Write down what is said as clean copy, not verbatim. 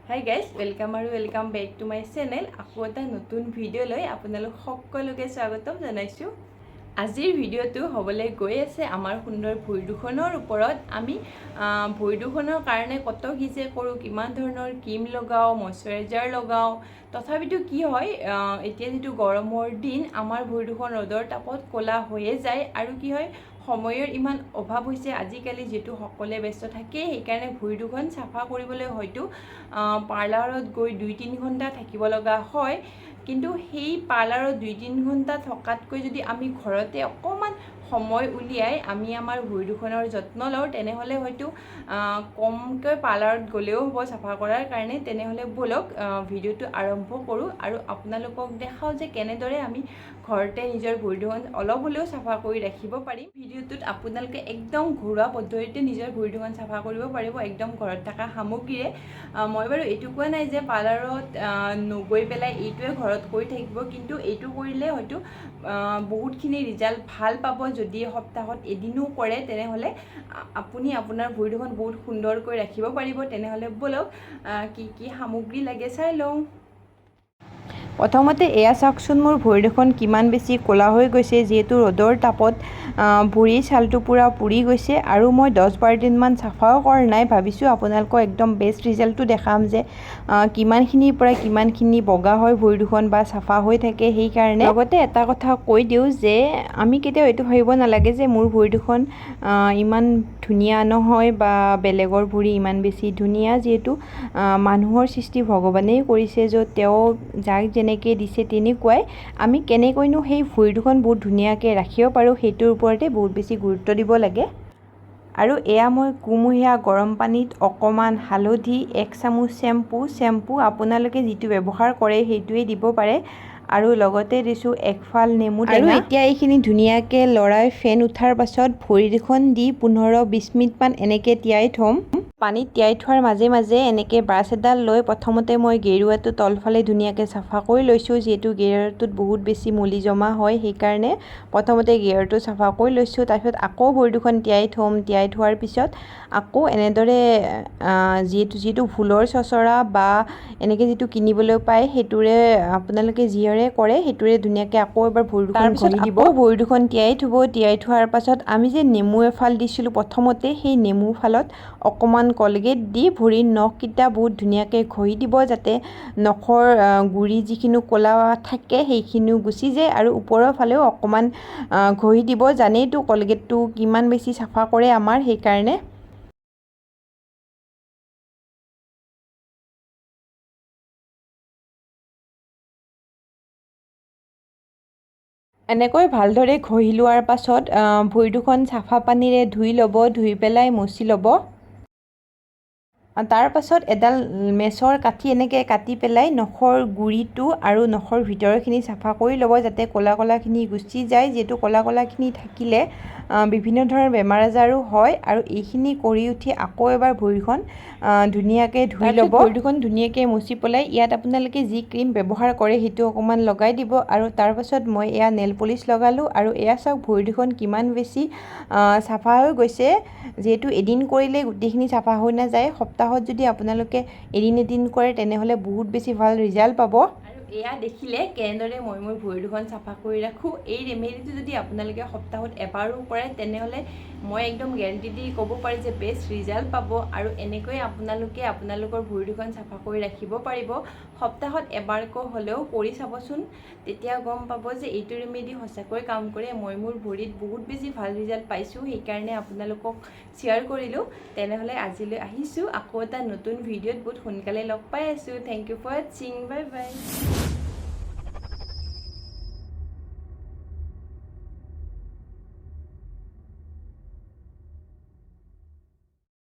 High guys, welcome back to my channel. আকৌ এটা নতুন ভিডিঅ' লৈ আপোনালোক সকলোকে স্বাগতম জনাইছোঁ। আজিৰ ভিডিঅ'টো হ'বলৈ গৈ আছে আমাৰ সুন্দৰ ভৰি দুখনৰ ওপৰত। আমি ভৰি দুখনৰ কাৰণে কত কি যে কৰোঁ, কিমান ধৰণৰ ক্ৰীম লগাওঁ, মইশ্চাৰাইজাৰ লগাওঁ, তথাপিতো কি হয়, এতিয়া যিটো গৰমৰ দিন আমাৰ ভৰি দুখন ৰ'দৰ তাপত ক'লা হৈয়ে যায়। আৰু কি হয়, সময়ৰ ইমান অভাৱ হৈছে আজিকালি, যিহেতু সকলোৱে ব্যস্ত থাকে। সেইকাৰণে ভৰি দুখন চাফা কৰিবলৈ হয়তো পাৰ্লাৰত গৈ 2-3 ঘণ্টা থাকিব লগা হয়। কিন্তু সেই পাৰ্লাৰত 2-3 ঘণ্টা থকাতকৈ যদি আমি ঘৰতে অকণমান সময় উলিয়াই আমি আমাৰ ভৰি দুখনৰ যত্ন লওঁ, তেনেহ'লে হয়তো কমকৈ পাৰ্লাৰত গ'লেও হ'ব চাফা কৰাৰ কাৰণে। তেনেহ'লে ব'লক ভিডিঅ'টো আৰম্ভ কৰোঁ আৰু আপোনালোকক দেখাওঁ যে কেনেদৰে আমি ঘৰতে নিজৰ ভৰি দুখন অলপ হ'লেও চাফা কৰি ৰাখিব পাৰিম। ভিডিঅ'টোত আপোনালোকে একদম ঘৰুৱা পদ্ধতিতে নিজৰ ভৰি দুখন চাফা কৰিব পাৰিব, একদম ঘৰত থকা সামগ্ৰীৰে। মই বাৰু এইটো কোৱা নাই যে পাৰ্লাৰত নগৈ পেলাই এইটোৱে ঘৰত কৰি থাকিব, কিন্তু এইটো কৰিলে হয়তো বহুতখিনি ৰিজাল্ট ভাল পাব। যদি সপ্তাহত এদিনো কৰে, তেনেহ'লে আপুনি আপোনাৰ ভৰি দুখন বহুত সুন্দৰকৈ ৰাখিব পাৰিব। তেনেহ'লে ব'লক কি কি সামগ্ৰী লাগে চাই লওঁ। প্ৰথমতে এয়া চাওকচোন, মোৰ ভৰি দুখন কিমান বেছি ক'লা হৈ গৈছে, যিহেতু ৰ'দৰ তাপত ভৰিৰ ছালটো পূৰা পুৰি গৈছে। আৰু মই 10-12 দিনমান চাফাও কৰা নাই। ভাবিছোঁ আপোনালোকক একদম বেষ্ট ৰিজাল্টটো দেখাম যে কিমানখিনিৰ পৰা কিমানখিনি বগা হয় ভৰি দুখন বা চাফা হৈ থাকে। সেইকাৰণে লগতে এটা কথা কৈ দিওঁ যে আমি কেতিয়াও এইটো ভাবিব নালাগে যে মোৰ ভৰি দুখন ইমান ধুনীয়া নহয় বা বেলেগৰ ভৰি ইমান বেছি ধুনীয়া। যিহেতু মানুহৰ সৃষ্টি ভগৱানেই কৰিছে, য'ত তেওঁ যাক যেনেকৈ দিছে তেনেকুৱাই আমি কেনেকৈনো সেই ভৰি দুখন বহুত ধুনীয়াকৈ ৰাখিব পাৰোঁ, সেইটোৰ ওপৰতে বহুত বেছি গুৰুত্ব দিব লাগে। আৰু এয়া মই কুমহীয়া গৰম পানীত অকণমান হালধি, 1 চামুচ চেম্পু আপোনালোকে যিটো ব্যৱহাৰ কৰে সেইটোৱেই দিব পাৰে। আৰু লগতে দিছোঁ 1 ফাল নেমু টেঙা। আৰু এতিয়া এইখিনি ধুনীয়াকৈ লৰাই ফেন উঠাৰ পাছত ভৰি দুখন দি 15-20 মিনিটমান এনেকৈ তিয়াই থ'ম। পানীত তিয়াই থোৱাৰ মাজে মাজে এনেকৈ ব্ৰাছ এডাল লৈ প্ৰথমতে মই গেৰুৱাটো তলফালে ধুনীয়াকৈ চাফা কৰি লৈছোঁ। যিহেতু গেৰুৱাটোত বহুত বেছি মলি জমা হয়, সেইকাৰণে প্ৰথমতে গেৰুৱাটো চাফা কৰি লৈছোঁ। তাৰপিছত আকৌ ভৰি দুখন তিয়াই থ'ম। তিয়াই থোৱাৰ পিছত আকৌ এনেদৰে যিটো ফুলৰ চচৰা বা এনেকৈ যিটো কিনিবলৈ পায়, সেইটোৰে আপোনালোকে যিহেৰে কৰে সেইটোৰে ধুনীয়াকৈ আকৌ এবাৰ ভৰি দুখন ঘঁহি দিব। ভৰি দুখন তিয়াই থ'ব। তিয়াই থোৱাৰ পাছত আমি যে নেমু এফাল দিছিলোঁ প্ৰথমতে, সেই নেমু ফালত অকণমান কলগেট দি ভৰিৰ নখকেইটা বহুত ধুনীয়াকৈ ঘঁহি দিব, যাতে নখৰ গুৰি যিখিনি ক'লা থাকে সেইখিনিও গুচি যায়। আৰু ওপৰৰ ফালেও অকণমান ঘঁহি দিব। জানেইতো কলগেটটো কিমান বেছি চাফা কৰে আমাৰ, সেইকাৰণে। এনেকৈ ভালদৰে ঘঁহি লোৱাৰ পাছত ভৰি দুখন চাফা পানীৰে ধুই ল'ব। ধুই পেলাই মচি ল'ব। তাৰ পাছত এডাল মেচৰ কাঠি এনেকৈ কাটি পেলাই নখৰ গুৰিটো আৰু নখৰ ভিতৰৰখিনি চাফা কৰি ল'ব, যাতে ক'লাখিনি গুচি যায়। যিহেতু ক'লাখিনি থাকিলে বিভিন্ন ধৰণৰ বেমাৰ আজাৰো হয়। আৰু এইখিনি কৰি উঠি আকৌ এবাৰ ভৰিখন ধুনীয়াকৈ ধুই ল'ব। ভৰি দুখন ধুনীয়াকৈ মচি পেলাই ইয়াত আপোনালোকে যি ক্ৰীম ব্যৱহাৰ কৰে সেইটো অকণমান লগাই দিব। আৰু তাৰপাছত মই এয়া নেল পলিচ লগালোঁ। আৰু এয়া চাওক ভৰি দুখন কিমান বেছি চাফা হৈ গৈছে। যিহেতু এদিন কৰিলে গোটেইখিনি চাফা হৈ নাযায়, সপ্তাহত যদি আপোনালোকে এদিন কৰে তেনেহ'লে বহুত বেছি ভাল ৰিজাল্ট পাব। আৰু এয়া দেখিলে কেনেদৰে মই মোৰ ভৰি দুখন চাফা কৰি ৰাখোঁ। এই ৰেমেডিটো যদি আপোনালোকে সপ্তাহত এবাৰো কৰে, তেনেহ'লে মই একদম গেৰাণ্টি দি ক'ব পাৰি যে বেষ্ট ৰিজাল্ট পাব। আৰু এনেকৈ আপোনালোকে আপোনালোকৰ ভৰি দুখন চাফা কৰি ৰাখিব পাৰিব। সপ্তাহত এবাৰকৈ হ'লেও কৰি চাবচোন, তেতিয়া গম পাব যে এইটো ৰেমেডি সঁচাকৈ কাম কৰে। মই মোৰ ভৰিত বহুত বেছি ভাল ৰিজাল্ট পাইছোঁ, সেইকাৰণে আপোনালোকক শ্বেয়াৰ কৰিলোঁ। তেনেহ'লে আজিলৈ আহিছোঁ, আকৌ এটা নতুন ভিডিঅ'ত বহুত সোনকালে লগ পাই আছোঁ। থেংক ইউ ফৰ ৱাটছিং। বাই বাই।